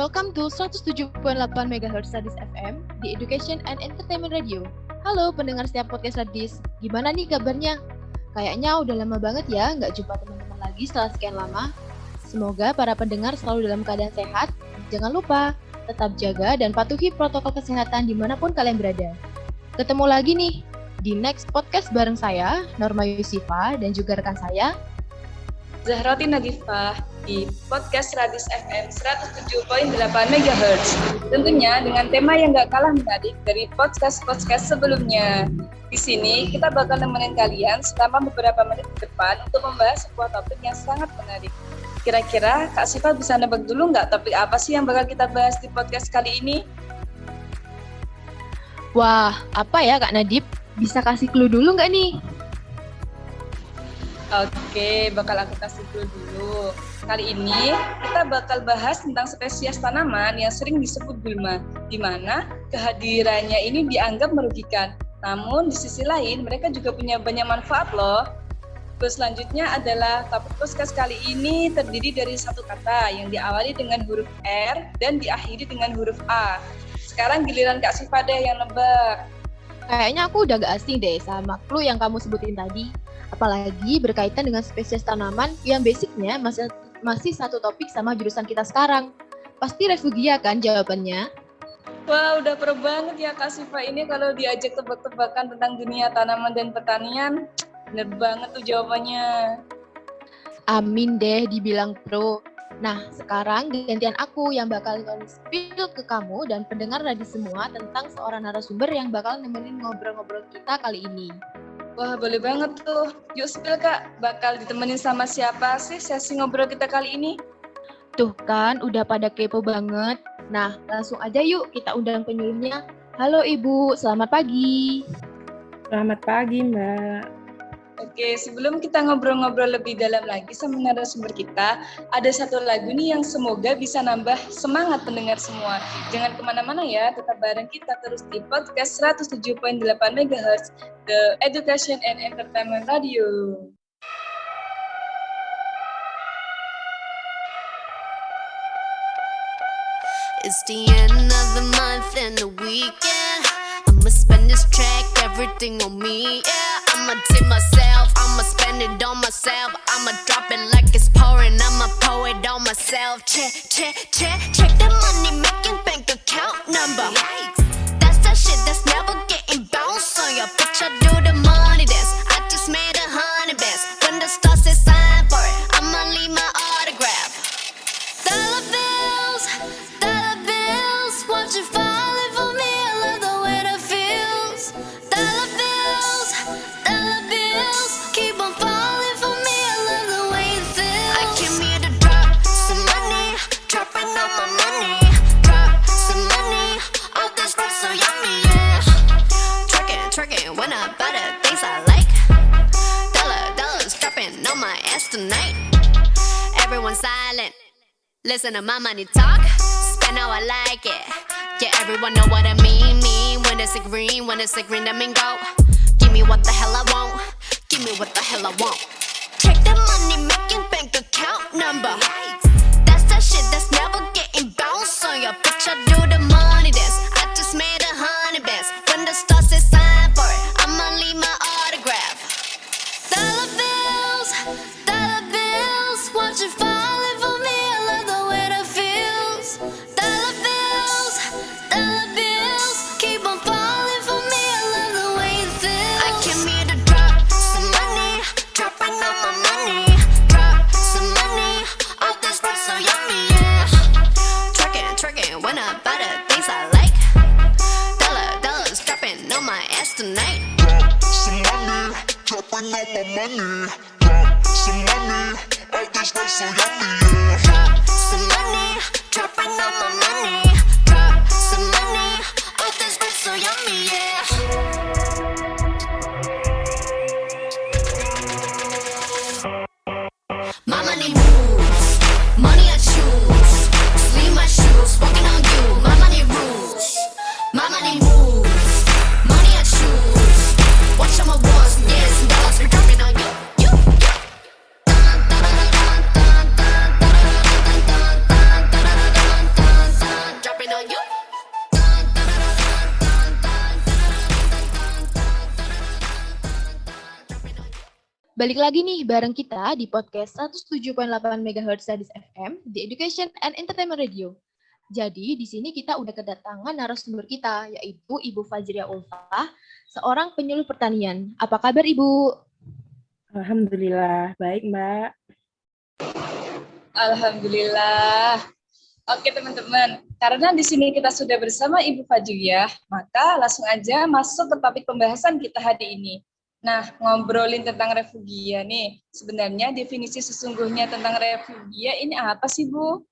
Welcome to 107.8 MHz Radis FM di Education and Entertainment Radio. Halo pendengar setiap podcast Radis, gimana nih kabarnya? Kayaknya udah lama banget ya nggak jumpa teman-teman lagi setelah sekian lama. Semoga para pendengar selalu dalam keadaan sehat. Jangan lupa, tetap jaga dan patuhi protokol kesehatan dimanapun kalian berada. Ketemu lagi nih di next podcast bareng saya, Norma Yusifa, dan juga rekan saya, Zahrati Nadifah di podcast Radis FM 107.8 MHz. Tentunya dengan tema yang gak kalah menarik dari podcast-podcast sebelumnya. Di sini kita bakal nemenin kalian selama beberapa menit ke depan untuk membahas sebuah topik yang sangat menarik. Kira-kira Kak Siva bisa nebak dulu nggak topik apa sih yang bakal kita bahas di podcast kali ini? Wah, apa ya Kak Nadib? Bisa kasih clue dulu nggak nih? Oke, bakal aku kasih clue dulu. Kali ini kita bakal bahas tentang spesies tanaman yang sering disebut gulma, di mana kehadirannya ini dianggap merugikan. Namun di sisi lain mereka juga punya banyak manfaat loh. Terus selanjutnya adalah topik podcast kali ini terdiri dari satu kata yang diawali dengan huruf R dan diakhiri dengan huruf A. Sekarang giliran Kak Siva deh yang nebak. Kayaknya aku udah gak asing deh sama clue yang kamu sebutin tadi. Apalagi berkaitan dengan spesies tanaman yang basicnya masih satu topik sama jurusan kita sekarang. Pasti refugia kan jawabannya? Wah, udah pro banget ya Kak Siva ini kalau diajak tebak-tebakan tentang dunia tanaman dan pertanian. Bener banget tuh jawabannya. Amin deh dibilang pro. Nah, sekarang gantian aku yang bakal spill ke kamu dan pendengar Radis semua tentang seorang narasumber yang bakal nemenin ngobrol-ngobrol kita kali ini. Wah, boleh banget tuh. Yuk spill Kak, bakal ditemenin sama siapa sih sesi ngobrol kita kali ini? Tuh kan, udah pada kepo banget. Nah, langsung aja yuk kita undang penyuluhnya. Halo Ibu, selamat pagi. Selamat pagi Mbak. Oke, sebelum kita ngobrol-ngobrol lebih dalam lagi sama narasumber kita, ada satu lagu nih yang semoga bisa nambah semangat pendengar semua. Jangan kemana-mana ya, tetap bareng kita terus di podcast 107.8 MHz, The Education and Entertainment Radio. It's the end of the month and the weekend. I'ma spend this track, everything on me, yeah. I'ma tip myself, I'ma spend it on myself. I'ma drop it like it's pouring, I'ma pour it on myself. Check the money making bank account number. That's that shit that's never getting bounced on your bitch. I do the money dance, I just made 100 bands. When the stars say sign for it, I'ma leave my autograph. Dollar bills, watch it falling for me. I love the way that feels. Dollar bills, keep on falling for me. I love the way it feels. I came here to drop some money, dropping all my money. Drop some money, all this stuff so yummy, yeah. Twerking when I buy the things I like. Dollars dropping on my ass tonight. Everyone silent, listen to my money talk. Spend how I like it. Yeah, everyone know what I mean. When it's a green, that mean go. Give me what the hell I want. Give me what the hell I want. Check the money making bank account number. That's that shit that's never getting bounced on your bitch. I do the money dance. I just made 100 bands. When the stars say sign for it, I'ma leave my autograph. Dollar bills, watch it falling for me. I love the way that feels. Dollar bills, keep on falling for me. I love the way it feels. I came here to drop some money, dropping all my money. Drop some money, all this stuff so yummy, yeah. Twerking when I buy the things I like. Dollars dropping on my ass tonight. Drop some money, dropping all my money. Drop some money, all this stuff so yummy, yeah. Drop some money, dropping all my money. Drop some money, all this stuff so yummy, yeah. My money moves, money I choose. Sleeve my shoes, walking on you. My money rules, my money moves, money I choose. Watch all my wars, yes, dollars be dropping on you. Dun, dun, dun, dun, dun, dun, dun, dun, dun, dun, dun, dun, dun, dun, dun. Balik lagi nih bareng kita di podcast 107,8 MHz Sadis FM di Education and Entertainment Radio. Jadi di sini kita udah kedatangan narasumber kita yaitu Ibu Fajria Ulfa, seorang penyuluh pertanian. Apa kabar Ibu? Alhamdulillah, baik Mbak. Alhamdulillah. Oke teman-teman, karena di sini kita sudah bersama Ibu Fajriah, maka langsung aja masuk ke topik pembahasan kita hari ini. Nah, ngobrolin tentang refugia nih. Sebenarnya definisi sesungguhnya tentang refugia ini apa sih, Bu?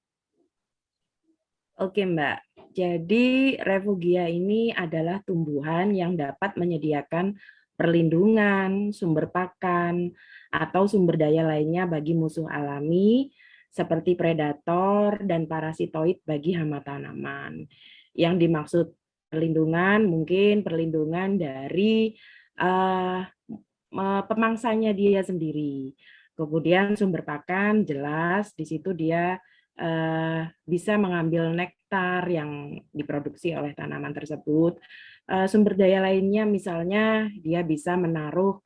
Oke Mbak, jadi refugia ini adalah tumbuhan yang dapat menyediakan perlindungan, sumber pakan, atau sumber daya lainnya bagi musuh alami seperti predator dan parasitoid bagi hama tanaman. Yang dimaksud perlindungan mungkin perlindungan dari pemangsanya dia sendiri. Kemudian sumber pakan jelas di situ dia bisa mengambil nektar yang diproduksi oleh tanaman tersebut. Sumber daya lainnya misalnya dia bisa menaruh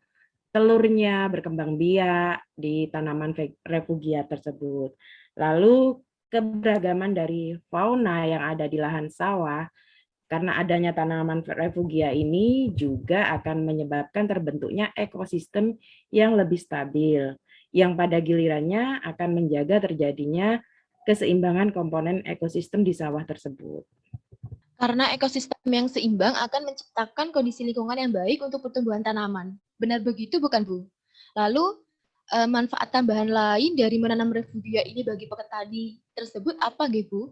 telurnya berkembang biak di tanaman refugia tersebut. Lalu keberagaman dari fauna yang ada di lahan sawah karena adanya tanaman refugia ini juga akan menyebabkan terbentuknya ekosistem yang lebih stabil, yang pada gilirannya akan menjaga terjadinya keseimbangan komponen ekosistem di sawah tersebut. Karena ekosistem yang seimbang akan menciptakan kondisi lingkungan yang baik untuk pertumbuhan tanaman. Benar begitu bukan Bu? Lalu manfaat tambahan lain dari menanam refugia ini bagi petani tersebut apa Bu?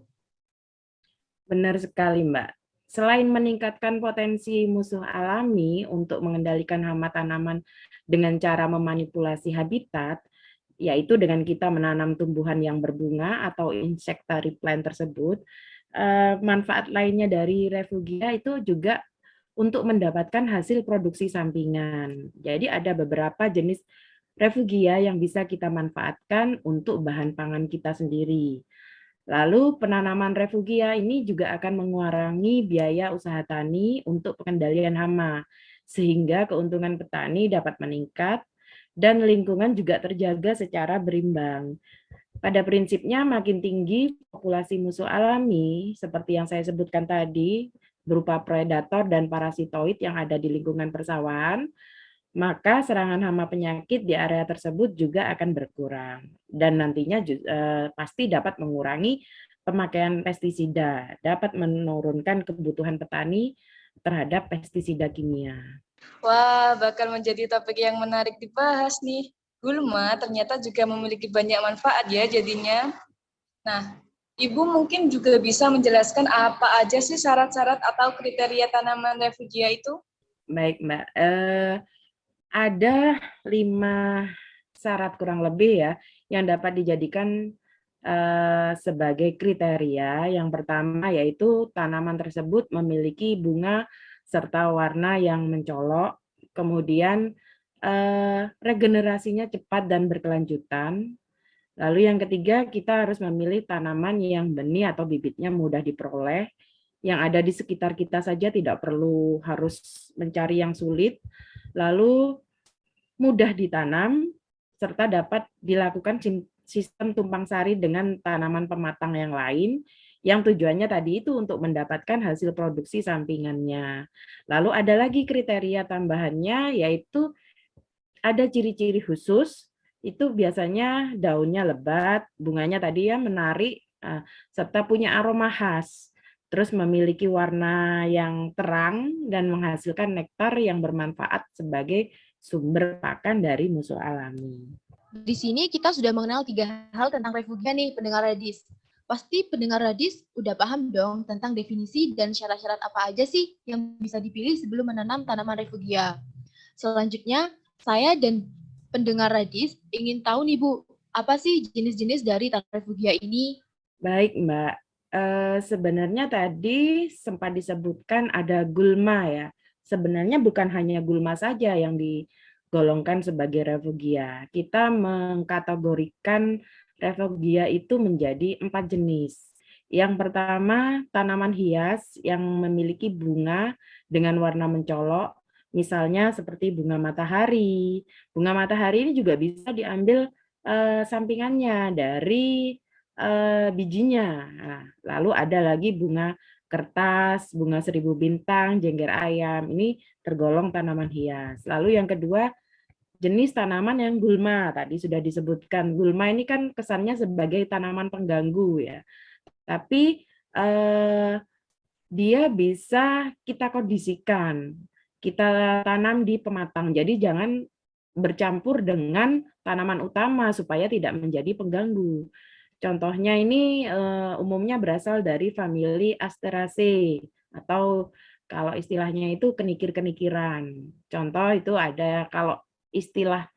Benar sekali Mbak. Selain meningkatkan potensi musuh alami untuk mengendalikan hama tanaman dengan cara memanipulasi habitat, yaitu dengan kita menanam tumbuhan yang berbunga atau insectary plant tersebut, manfaat lainnya dari refugia itu juga untuk mendapatkan hasil produksi sampingan. Jadi ada beberapa jenis refugia yang bisa kita manfaatkan untuk bahan pangan kita sendiri. Lalu penanaman refugia ini juga akan mengurangi biaya usaha tani untuk pengendalian hama, sehingga keuntungan petani dapat meningkat dan lingkungan juga terjaga secara berimbang. Pada prinsipnya makin tinggi populasi musuh alami, seperti yang saya sebutkan tadi, berupa predator dan parasitoid yang ada di lingkungan persawahan, maka serangan hama penyakit di area tersebut juga akan berkurang. Dan nantinya pasti dapat mengurangi pemakaian pestisida, dapat menurunkan kebutuhan petani terhadap pestisida kimia. Wah, bakal menjadi topik yang menarik dibahas nih. Gulma ternyata juga memiliki banyak manfaat ya jadinya. Nah, Ibu mungkin juga bisa menjelaskan apa aja sih syarat-syarat atau kriteria tanaman refugia itu? Baik, Mbak. Ada 5 syarat kurang lebih ya yang dapat dijadikan sebagai kriteria. Yang pertama yaitu tanaman tersebut memiliki bunga serta warna yang mencolok, kemudian regenerasinya cepat dan berkelanjutan. Lalu yang ketiga, kita harus memilih tanaman yang benih atau bibitnya mudah diperoleh, yang ada di sekitar kita saja, tidak perlu harus mencari yang sulit. Lalu mudah ditanam, serta dapat dilakukan sistem tumpang sari dengan tanaman pematang yang lain, yang tujuannya tadi itu untuk mendapatkan hasil produksi sampingannya. Lalu ada lagi kriteria tambahannya, yaitu ada ciri-ciri khusus, itu biasanya daunnya lebat, bunganya tadi ya menarik, serta punya aroma khas, terus memiliki warna yang terang dan menghasilkan nektar yang bermanfaat sebagai sumber pakan dari musuh alami. Di sini kita sudah mengenal 3 hal tentang refugia nih, pendengar Radis. Pasti pendengar Radis udah paham dong tentang definisi dan syarat-syarat apa aja sih yang bisa dipilih sebelum menanam tanaman refugia. Selanjutnya, saya dan pendengar Radis ingin tahu nih Bu, apa sih jenis-jenis dari tanaman refugia ini? Baik Mbak, sebenarnya tadi sempat disebutkan ada gulma ya. Sebenarnya bukan hanya gulma saja yang digolongkan sebagai refugia. Kita mengkategorikan refugia itu menjadi 4 jenis. Yang pertama, tanaman hias yang memiliki bunga dengan warna mencolok, Misalnya seperti bunga matahari. Bunga matahari ini juga bisa diambil sampingannya dari bijinya. Nah, lalu ada lagi bunga kertas, bunga seribu bintang, jengger ayam. Ini tergolong tanaman hias. Lalu yang kedua, jenis tanaman yang gulma. Tadi sudah disebutkan. Gulma ini kan kesannya sebagai tanaman pengganggu ya. Tapi dia bisa kita kondisikan, kita tanam di pematang. Jadi jangan bercampur dengan tanaman utama supaya tidak menjadi pengganggu. Contohnya ini umumnya berasal dari famili Asteraceae atau kalau istilahnya itu kenikir-kenikiran. Contoh itu ada kalau istilah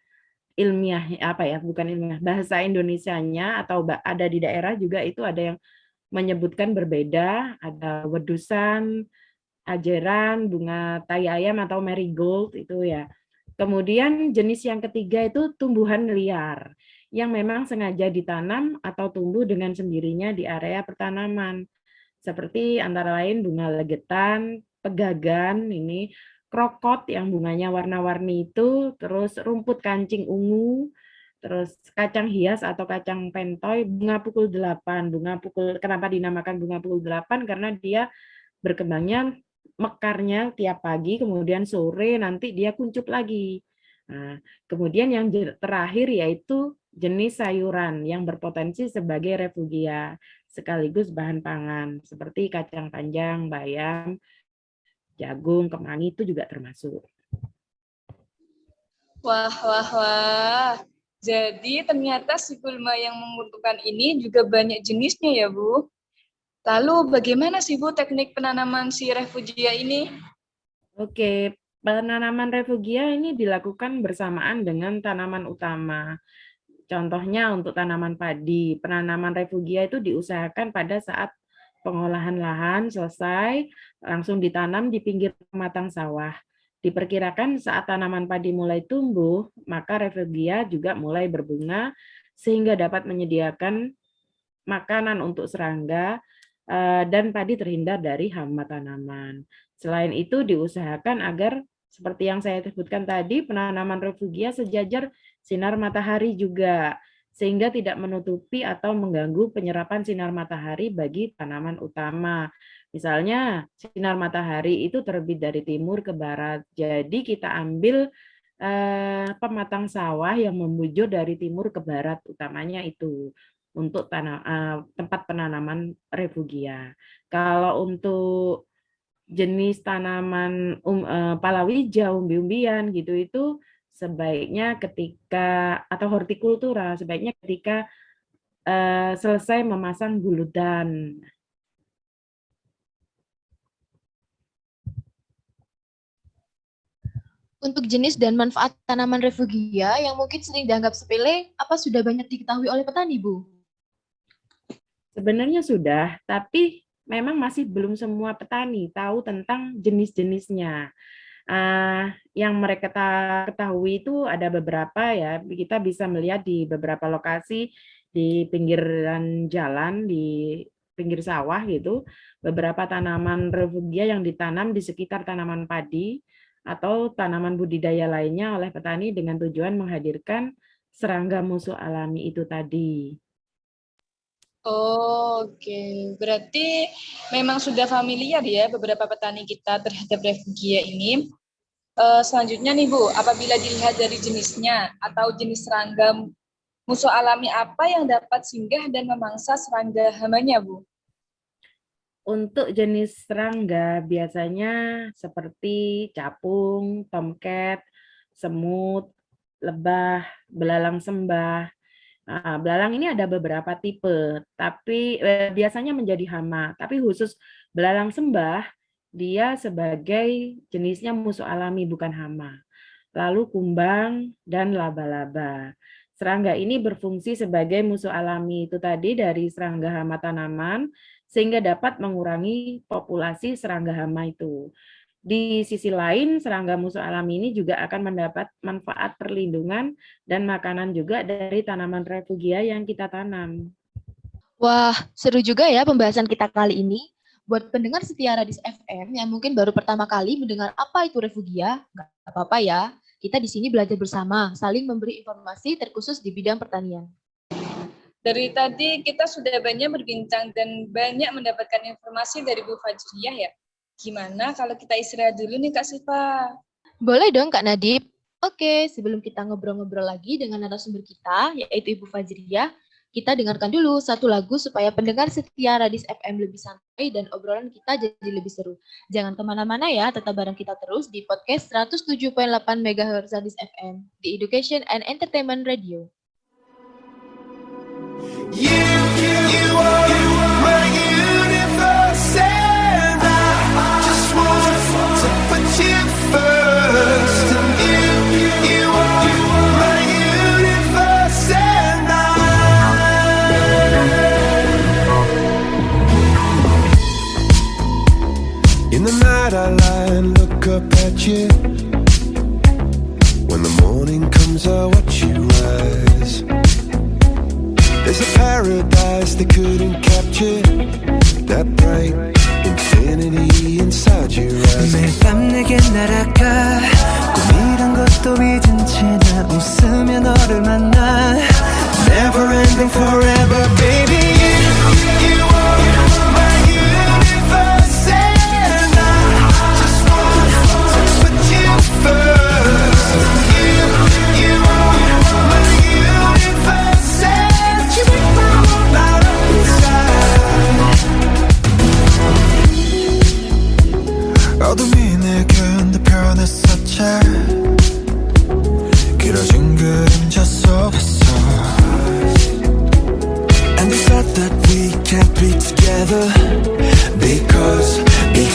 ilmiah apa ya, bukan ilmiah, bahasa Indonesianya atau ada di daerah juga itu ada yang menyebutkan berbeda, ada wedusan, ajeran, bunga tai ayam atau marigold itu ya. Kemudian jenis yang ketiga itu tumbuhan liar yang memang sengaja ditanam atau tumbuh dengan sendirinya di area pertanaman. Seperti antara lain bunga legetan, pegagan, ini krokot yang bunganya warna-warni itu, terus rumput kancing ungu, terus kacang hias atau kacang pentoy, bunga pukul 8. Kenapa dinamakan bunga pukul 8? Karena dia berkembangnya mekarnya tiap pagi, kemudian sore nanti dia kuncup lagi. Nah, kemudian yang terakhir yaitu jenis sayuran yang berpotensi sebagai refugia sekaligus bahan pangan seperti kacang panjang, bayam, jagung, kemangi itu juga termasuk. Wah, wah, wah. Jadi ternyata si gulma yang menguntungkan ini juga banyak jenisnya ya, Bu. Lalu bagaimana sih, Bu, teknik penanaman si refugia ini? Oke, penanaman refugia ini dilakukan bersamaan dengan tanaman utama. Contohnya untuk tanaman padi, penanaman refugia itu diusahakan pada saat pengolahan lahan selesai, langsung ditanam di pinggir pematang sawah. Diperkirakan saat tanaman padi mulai tumbuh, maka refugia juga mulai berbunga, sehingga dapat menyediakan makanan untuk serangga, dan padi terhindar dari hama tanaman. Selain itu, diusahakan agar seperti yang saya sebutkan tadi, penanaman refugia sejajar sinar matahari juga, sehingga tidak menutupi atau mengganggu penyerapan sinar matahari bagi tanaman utama. Misalnya, sinar matahari itu terbit dari timur ke barat, jadi kita ambil pematang sawah yang membujur dari timur ke barat, utamanya itu untuk tempat penanaman refugia. Kalau untuk jenis tanaman palawija, umbi-umbian gitu itu sebaiknya ketika atau hortikultura sebaiknya ketika selesai memasang guludan. Untuk jenis dan manfaat tanaman refugia yang mungkin sering dianggap sepele, apa sudah banyak diketahui oleh petani, Bu? Sebenarnya sudah, tapi memang masih belum semua petani tahu tentang jenis-jenisnya. Yang mereka ketahui itu ada beberapa ya, kita bisa melihat di beberapa lokasi di pinggiran jalan, di pinggir sawah gitu, beberapa tanaman refugia yang ditanam di sekitar tanaman padi atau tanaman budidaya lainnya oleh petani dengan tujuan menghadirkan serangga musuh alami itu tadi. Oke, berarti memang sudah familiar ya beberapa petani kita terhadap refugia ini. Selanjutnya nih Bu, apabila dilihat dari jenisnya atau jenis serangga musuh alami apa yang dapat singgah dan memangsa serangga hamanya, Bu? Untuk jenis serangga biasanya seperti capung, tomcat, semut, lebah, belalang sembah. Nah, belalang ini ada beberapa tipe, tapi biasanya menjadi hama. Tapi khusus belalang sembah, dia sebagai jenisnya musuh alami bukan hama. Lalu kumbang dan laba-laba. Serangga ini berfungsi sebagai musuh alami itu tadi dari serangga hama tanaman, sehingga dapat mengurangi populasi serangga hama itu. Di sisi lain, serangga musuh alami ini juga akan mendapat manfaat perlindungan dan makanan juga dari tanaman refugia yang kita tanam. Wah, seru juga ya pembahasan kita kali ini. Buat pendengar setia Radis FM yang mungkin baru pertama kali mendengar apa itu refugia, nggak apa-apa ya. Kita di sini belajar bersama, saling memberi informasi terkhusus di bidang pertanian. Dari tadi kita sudah banyak berbincang dan banyak mendapatkan informasi dari Bu Fajriyah ya. Gimana kalau kita istirahat dulu nih Kak Siva? Boleh dong Kak Nadib. Oke, sebelum kita ngobrol-ngobrol lagi dengan narasumber kita, yaitu Ibu Fajriyah, kita dengarkan dulu satu lagu supaya pendengar setia Radis FM lebih santai dan obrolan kita jadi lebih seru. Jangan kemana-mana ya, tetap bareng kita terus di podcast 107.8 MHz Radis FM, di Education and Entertainment Radio. You are my universe, and I just want to put you first. And you are my universe, and in the night I lie and look up at you. When the morning comes I watch you rise. There's a paradise they couldn't capture, that bright infinity inside your eyes. 매일 밤 내게 날아가 꿈이란 것도 잊은 채 나 웃으며 너를 만나. Never ending forever baby. You are my universe, and I just want to put you first. You are my universe, and you make my world light up inside. 어둠이 내겐 더 변했었지. 길어진 그림자 속에서. And they said that we can't be together because we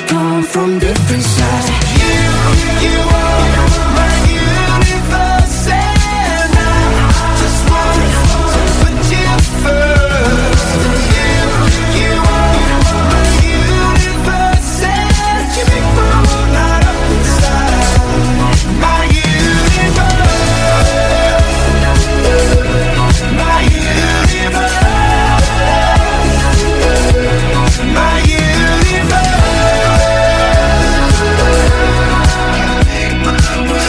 come from different sides. You are my universe, and I just want to put you first. You are my universe, and you make my world light up inside. My universe, my universe, my universe.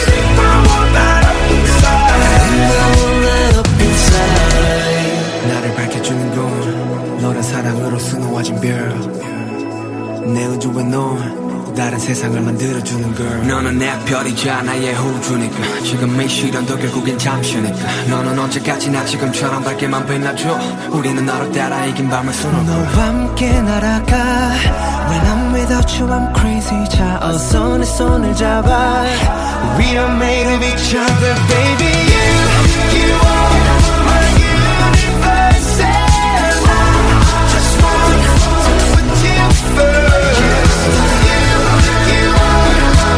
Make my world light up inside. Light up inside. 나를 밝혀주는 건 너란 사랑으로 수놓아진 별. 내 우주에 넌 다른 세상을 만들어주는 걸. 너는 내 별이자 나의 호주니까. 지금의 시련도 결국엔 잠시니까. 너는 언제까지나 지금처럼 밝게만 빛나줘. 우리는 너를 따라 이긴 밤을 수놓고 너와 함께 날아가. When I'm without you I'm crazy. 자 어서 내 손을 잡아. We are made of each other baby. You are my universe, and I just want to put you first. You are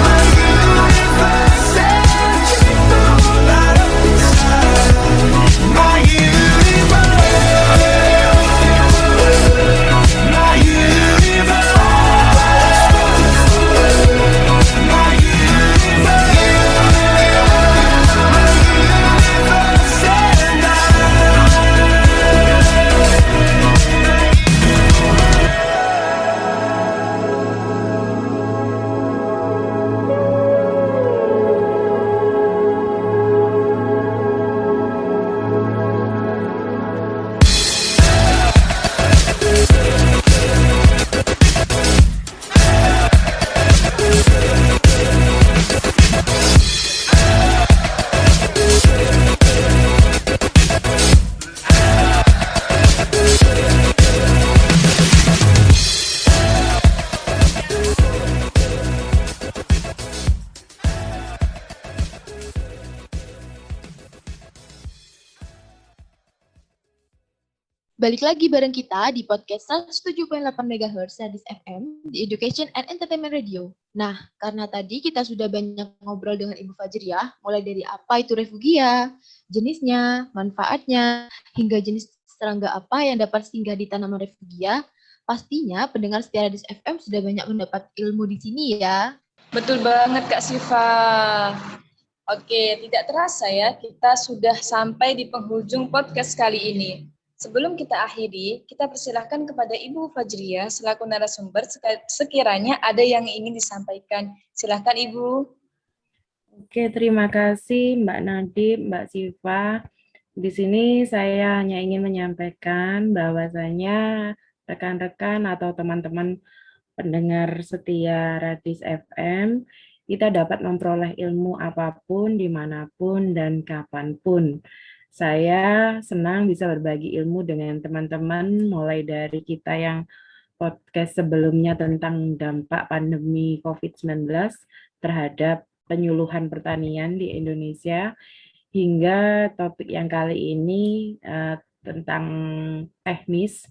my universe, and you make my world light up inside. My universe, my universe, my universe. Balik lagi bareng kita di podcast 107.8 MHz Radis FM di Education and Entertainment Radio. Nah, karena tadi kita sudah banyak ngobrol dengan Ibu Fajriyah, mulai dari apa itu refugia, jenisnya, manfaatnya, hingga jenis serangga apa yang dapat singgah di tanaman refugia, pastinya pendengar setia Radis FM sudah banyak mendapat ilmu di sini ya. Betul banget Kak Siva. Oke, tidak terasa ya kita sudah sampai di penghujung podcast kali ini. Sebelum kita akhiri, kita persilahkan kepada Ibu Fajriah selaku narasumber sekiranya ada yang ingin disampaikan. Silahkan Ibu. Oke, terima kasih Mbak Nadib, Mbak Siva. Di sini saya hanya ingin menyampaikan bahwasanya rekan-rekan atau teman-teman pendengar setia Radis FM, kita dapat memperoleh ilmu apapun, dimanapun, dan kapanpun. Saya senang bisa berbagi ilmu dengan teman-teman, mulai dari kita yang podcast sebelumnya tentang dampak pandemi COVID-19 terhadap penyuluhan pertanian di Indonesia, hingga topik yang kali ini tentang teknis,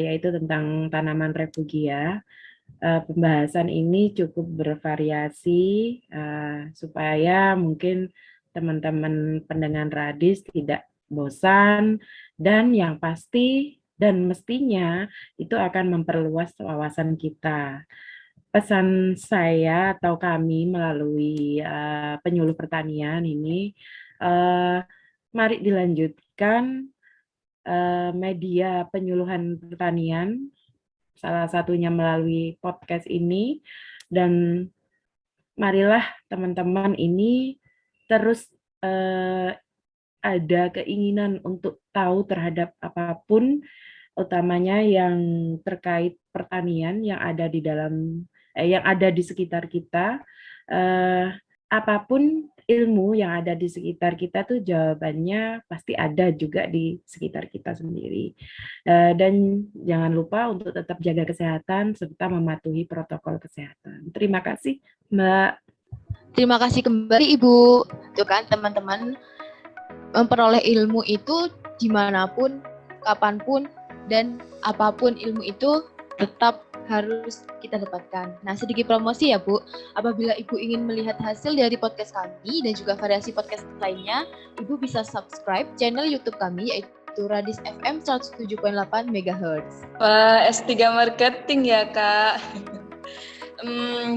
yaitu tentang tanaman refugia. Pembahasan ini cukup bervariasi supaya mungkin teman-teman pendengar Radis tidak bosan, dan yang pasti dan mestinya itu akan memperluas wawasan kita. Pesan saya atau kami melalui penyuluh pertanian ini, mari dilanjutkan media penyuluhan pertanian, salah satunya melalui podcast ini, dan marilah teman-teman ini terus ada keinginan untuk tahu terhadap apapun, utamanya yang terkait pertanian yang ada di yang ada di sekitar kita. Apapun ilmu yang ada di sekitar kita tuh jawabannya pasti ada juga di sekitar kita sendiri. Dan jangan lupa untuk tetap jaga kesehatan serta mematuhi protokol kesehatan. Terima kasih, Mbak. Terima kasih kembali Ibu. Tuh kan teman-teman, memperoleh ilmu itu dimanapun, kapanpun, dan apapun ilmu itu tetap harus kita dapatkan. Nah, sedikit promosi ya Bu. Apabila Ibu ingin melihat hasil dari podcast kami dan juga variasi podcast lainnya, Ibu bisa subscribe channel YouTube kami yaitu Radis FM 107.8 MHz. Wah, S3 Marketing ya Kak.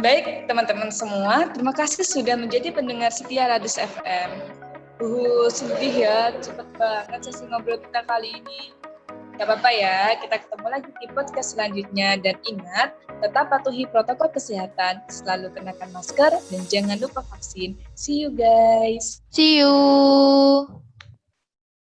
Baik teman-teman semua, terima kasih sudah menjadi pendengar setia Radis FM. Sedih ya, cepet banget sesi ngobrol kita kali ini. Gak apa-apa ya, kita ketemu lagi di podcast selanjutnya. Dan ingat, tetap patuhi protokol kesehatan, selalu kenakan masker, dan jangan lupa vaksin. See you guys. See you.